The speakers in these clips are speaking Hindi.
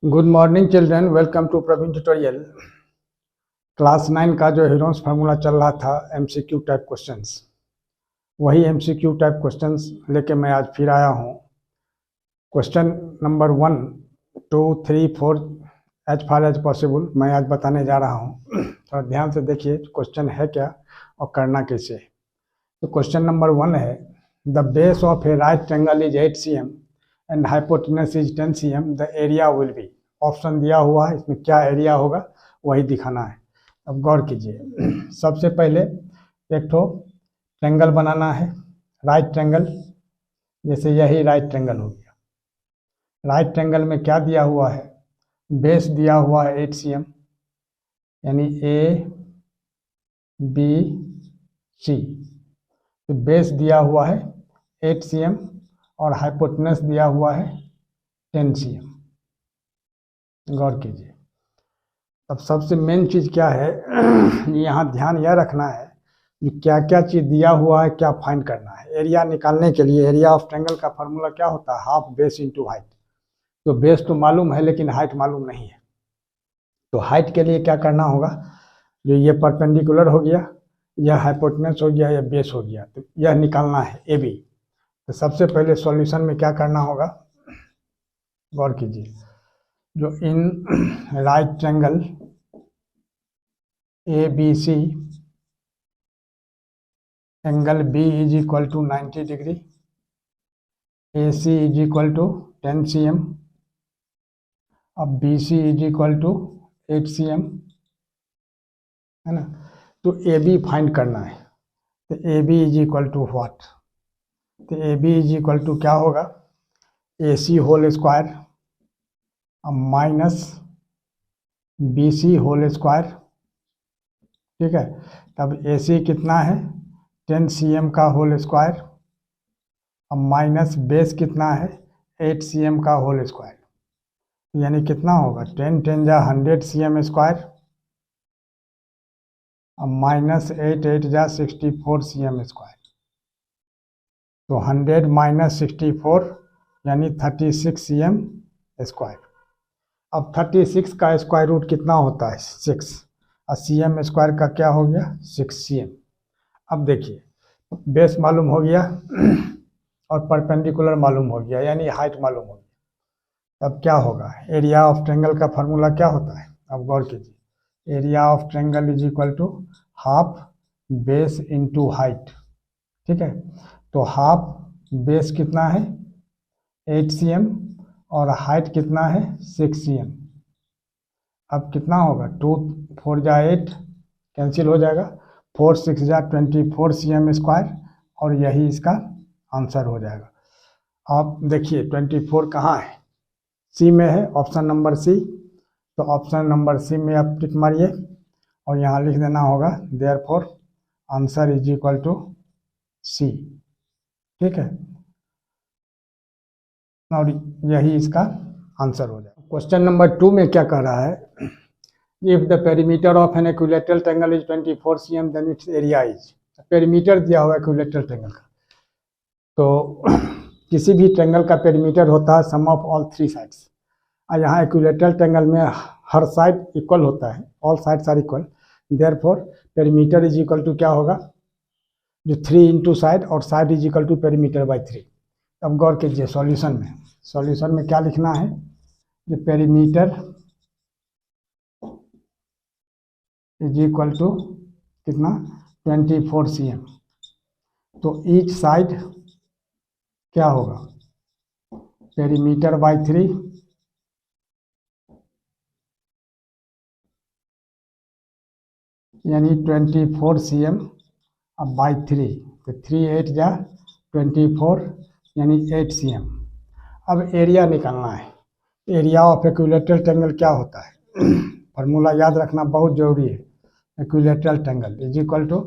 Good morning children, welcome to Praveen tutorial. Class 9 का जो हीरोन्स फार्मूला चल रहा था एमसीक्यू टाइप क्वेश्चंस, वही एमसीक्यू टाइप क्वेश्चंस लेके मैं आज फिर आया हूँ। Question number 1, 2, 3, 4 as far as possible मैं आज बताने जा रहा हूँ। थोड़ा ध्यान से देखिए क्वेश्चन है क्या और करना कैसे। तो क्वेश्चन नंबर 1 है, the base of A right triangle is 8 cm and hypotenuse is 10 cm, the area will be. Option दिया हुआ है, इसमें क्या एरिया होगा वही दिखाना है। अब गौर कीजिए। सबसे पहले एक ठो ट्रायंगल बनाना है, राइट ट्रायंगल। जैसे यही राइट ट्रायंगल हो गया। राइट ट्रायंगल में क्या दिया हुआ है? बेस दिया हुआ है 8 cm, यानी ए बी सी। तो बेस दिया हुआ है 8 cm और हाइपोटेनस दिया हुआ है 10 cm। गौर कीजिए। अब सबसे मेन चीज़ क्या है, यहाँ ध्यान यह रखना है कि क्या क्या चीज़ दिया हुआ है, क्या फाइंड करना है। एरिया निकालने के लिए एरिया ऑफ ट्रायंगल का फार्मूला क्या होता है? Half base into height. तो बेस तो मालूम है लेकिन हाइट मालूम नहीं है। तो हाइट के लिए क्या करना होगा? जो ये परपेंडिकुलर हो गया, यह हाइपोटेनस हो गया, यह बेस हो गया, तो यह निकालना है ए बी। तो सबसे पहले सॉल्यूशन में क्या करना होगा, गौर कीजिए। जो in right triangle A B C, angle B is equal to 90 degree, A C is equal to 10 cm, अब B C is equal to 8 cm, है ना। तो ए बी फाइंड करना है। तो A B is equal to what? तो A B is equal to क्या होगा? A C whole square minus B C whole square. ठीक है। तब ए सी कितना है? 10 cm का होल स्क्वायर, अब माइनस बेस कितना है? 8 cm का होल स्क्वायर। यानी कितना होगा? 10 10 जा 100 cm स्क्वायर, अब माइनस 8 8 जा 64 cm स्क्वायर। तो 100 माइनस 64 यानी 36 cm स्क्वायर। अब 36 का स्क्वायर रूट कितना होता है? 6, और cm स्क्वायर का क्या हो गया? 6 cm। अब देखिए, बेस मालूम हो गया और परपेंडिकुलर मालूम हो गया, यानी हाइट मालूम हो गया। अब क्या होगा? एरिया ऑफ ट्रायंगल का फार्मूला क्या होता है? अब गौर कीजिए। Area of triangle is equal to half base into height. ठीक है। तो हाफ बेस कितना है? 8 cm और हाइट कितना है? 6 cm। अब कितना होगा? 2 4 जा 8 कैंसिल हो जाएगा, 4 6 जा 24 cm स्क्वायर, और यही इसका आंसर हो जाएगा। अब देखिए 24 कहाँ है? सी में है, ऑप्शन नंबर सी। तो ऑप्शन नंबर सी में आप टिक मारिए और यहाँ लिख देना होगा therefore answer is equal to C. ठीक है, और यही इसका आंसर हो जाएगा। क्वेश्चन नंबर 2 में क्या कह रहा है? If the perimeter of an equilateral triangle is 24 cm then its area is. Perimeter दिया हुआ है इक्विलैटरल ट्रायंगल का। तो किसी भी ट्रायंगल का पेरीमीटर होता है सम ऑफ ऑल 3 साइड्स। और यहाँ इक्विलैटरल ट्रायंगल में हर साइड इक्वल होता है, all sides are equal, therefore perimeter is equal to क्या होगा? जो 3 इंटू साइड, और side is equal to perimeter by 3। अब गौर कीजिए सॉल्यूशन में क्या लिखना है? जो पेरीमीटर इज इक्वल टू कितना? 24 cm। तो ईच साइड क्या होगा? पेरीमीटर बाई 3, यानी 24 cm अब बाई 3। तो 3 8 जा 24 यानी 8 cm। अब एरिया निकालना है। एरिया ऑफ इक्विलैटरल ट्रायंगल क्या होता है? फार्मूला याद रखना बहुत जरूरी है। Equilateral triangle is equal to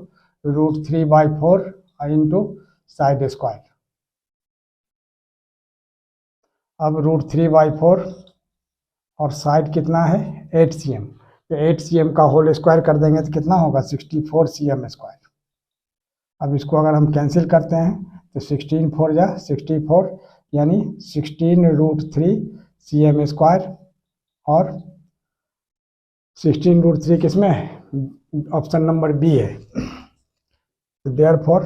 √3/4 into side square. अब √3/4 और साइड कितना है? 8 cm। तो 8 cm का होल स्क्वायर कर देंगे तो कितना होगा? 64 cm स्क्वायर। अब इसको अगर हम कैंसिल करते हैं तो 16 4 जा 64, यानी 16 √3 cm स्क्वायर और 16√3 किसमें है? ऑप्शन नंबर बी है। देयरफॉर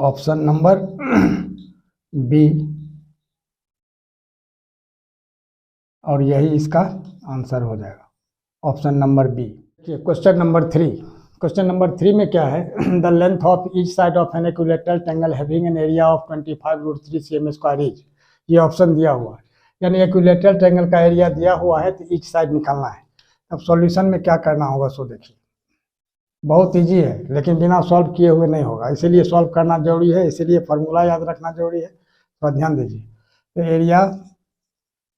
ऑप्शन नंबर बी, और यही इसका आंसर हो जाएगा, option number B. Question number 3। Question number 3 में क्या है? The length of each side of an equilateral triangle having an area of 25√3 cm² is. ये ऑप्शन दिया हुआ है, यानी इक्विलेटरल ट्रायंगल का एरिया दिया हुआ है तो ईच साइड निकालना है। अब सॉल्यूशन में क्या करना होगा सो देखिए, बहुत इजी है लेकिन बिना सॉल्व किए हुए नहीं होगा, इसीलिए सॉल्व करना जरूरी है, इसीलिए फार्मूला याद रखना जरूरी है। तो ध्यान दीजिए, तो area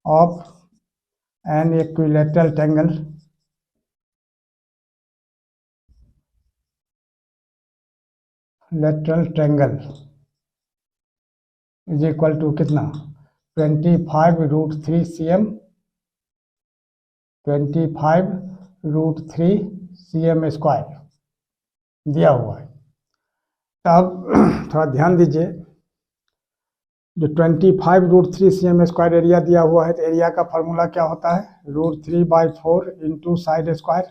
of an equilateral triangle is equal to कितना? 25√3 cm, 25√3 cm² दिया हुआ है। तब थोड़ा ध्यान दीजिए, जो 25√3 cm² एरिया दिया हुआ है तो एरिया का फॉर्मूला क्या होता है? √3/4 इंटू साइड स्क्वायर।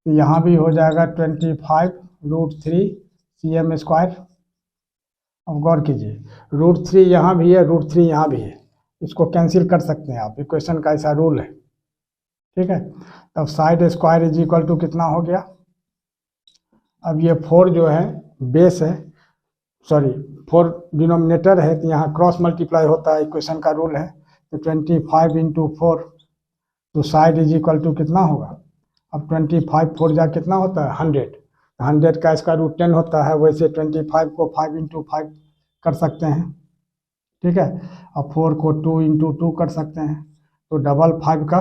यहाँ भी हो जाएगा 25√3 cm²। अब गौर कीजिए, √3 यहाँ भी है, √3 यहाँ भी है, इसको कैंसिल कर सकते हैं आप, इक्वेशन का ऐसा रूल है, ठीक है। तब side square is equal to कितना हो गया? अब ये 4 जो है बेस है, सॉरी 4 डिनोमिनेटर है, तो यहाँ क्रॉस मल्टीप्लाई होता है, इक्वेशन का रूल है। तो 25 इंटू 4, तो साइड इज इक्वल टू कितना होगा? अब 25 4 जा कितना होता है? 100। 100 का इसका रूट 10 होता है, वैसे 25 को 5 इंटू 5 कर सकते हैं, ठीक है। अब 4 को 2 इंटू 2 कर सकते हैं, तो 5 का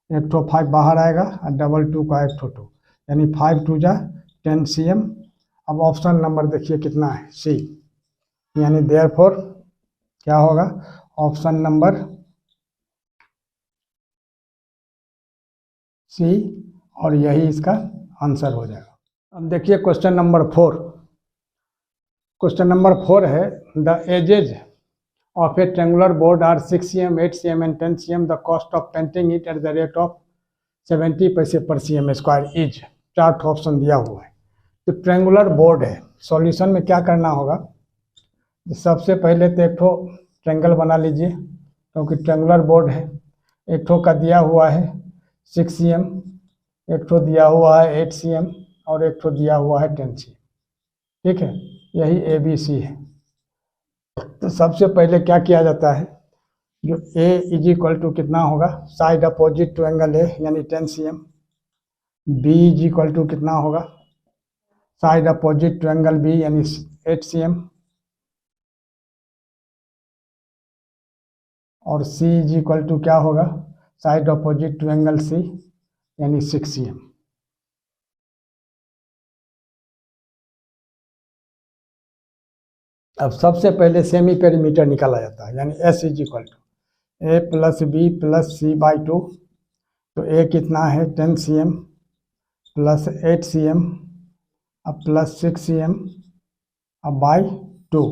1/5 बाहर आएगा और 2 का 1/2, यानी 5 2 जा 10 cm। अब ऑप्शन नंबर देखिए कितना है? सी, यानी देयरफॉर क्या होगा? ऑप्शन नंबर सी, और यही इसका आंसर हो जाएगा। अब देखिए क्वेश्चन नंबर 4। क्वेश्चन नंबर 4 है, the edges of a triangular board are 6 cm, 8 cm and 10 cm। The cost of painting it at the rate of 70 paise पर cm² इज। 4 ऑप्शन दिया हुआ है। तो ट्रेंगुलर बोर्ड है, सॉल्यूशन में क्या करना होगा? सबसे पहले तो एक ठो ट्रेंगल बना लीजिए, क्योंकि ट्रेंगुलर बोर्ड है। एक ठो का दिया हुआ है 6 cm, एक ठो दिया हुआ है 8 cm और एक ठो दिया हुआ है 10 cm, ठीक है। यही ABC है। तो सबसे पहले क्या किया जाता है, जो A इज इक्वल टू कितना होगा? Side opposite to angle A यानी 10 cm। B is equal to कितना होगा? Side opposite to angle B यानी 8 cm। और C इज इक्वल टू क्या होगा? Side opposite to angle C यानी 6 cm। अब सबसे पहले सेमी पेरीमीटर निकाला जाता है, यानी S is equal to A plus B plus C/2। तो A कितना है? 10 cm प्लस 8 cm अब प्लस 6 cm अब बाई 2।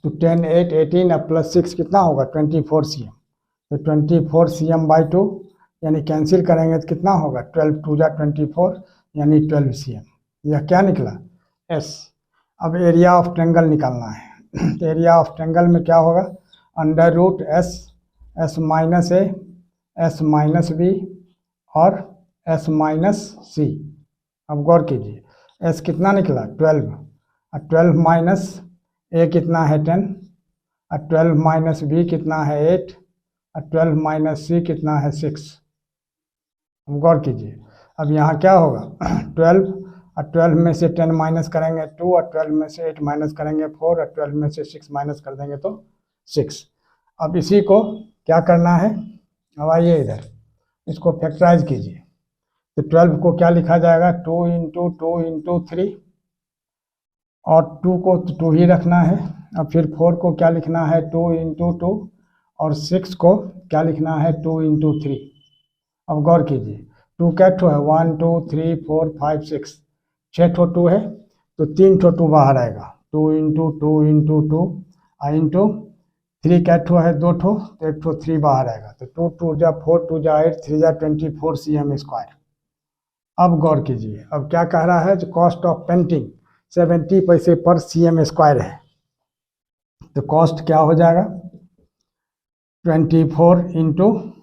तो 10 8 18 अब प्लस 6 कितना होगा? 24 cm। तो 24 cm बाई 2 यानी कैंसिल करेंगे तो कितना होगा? 12 2 जा 24 यानी 12 cm। यह क्या निकला? S। अब एरिया ऑफ ट्रेंगल निकालना है। तो एरिया ऑफ ट्रेंगल में क्या होगा? Under root S, S minus A, S minus B और S माइनस C। अब गौर कीजिए, S कितना निकला? 12, और 12 माइनस A कितना है? 10, और 12 माइनस B कितना है? 8, और 12 माइनस C कितना है? 6। अब गौर कीजिए, अब यहाँ क्या होगा? 12 और 12 में से 10 माइनस करेंगे 2, और 12 में से 8 माइनस करेंगे 4, और 12 में से 6 माइनस कर देंगे तो 6। अब इसी को क्या करना है? अब आइए इधर, इसको फैक्टराइज कीजिए। तो 12 को क्या लिखा जाएगा? 2 इंटू 2 इंटू 3, और 2 को 2 ही रखना है। और फिर 4 को क्या लिखना है? 2 इंटू 2, और 6 को क्या लिखना है? 2 इंटू 3। अब गौर कीजिए, 2 क्या ठो है? 1 2 3 4 5 6, 6 ठो 2 है, तो 3 ठो 2 बाहर आएगा। 2 इंटू 2 इंटू 2 इंटू 3 क्या ठो है, 2 ठो, तो 1 ठो 3 बाहर आएगा, तो 2 2 जा 4 2 जा 8 3 जा 24 cm स्क्वायर। अब गौर कीजिए, अब क्या कह रहा है, जो कॉस्ट ऑफ पेंटिंग 70 पैसे पर cm स्क्वायर है, तो कॉस्ट क्या हो जाएगा, 24 इंटू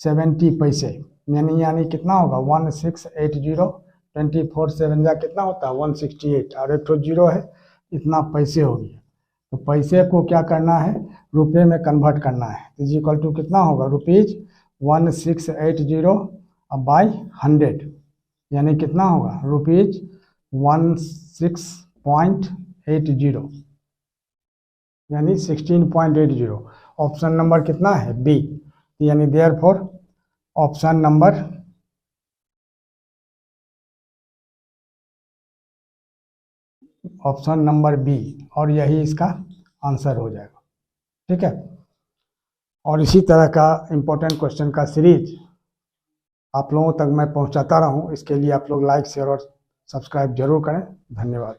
70 पैसे, यानी कितना होगा 1680, 24 7 जा कितना होता है 168, और 1 ठो 0 है, इतना पैसे हो गया। तो पैसे को क्या करना है, रुपए में कन्वर्ट करना है, इज इक्वल टू कितना होगा, ₹1680 बाई 100, यानी कितना होगा ₹16.80, यानी 16.80। ऑप्शन नंबर कितना है, बी, यानी देयरफॉर ऑप्शन नंबर बी, और यही इसका आंसर हो जाएगा। ठीक है, और इसी तरह का इम्पोर्टेंट क्वेश्चन का सीरीज आप लोगों तक मैं पहुंचाता रहूं, इसके लिए आप लोग लाइक शेयर और सब्सक्राइब जरूर करें। धन्यवाद।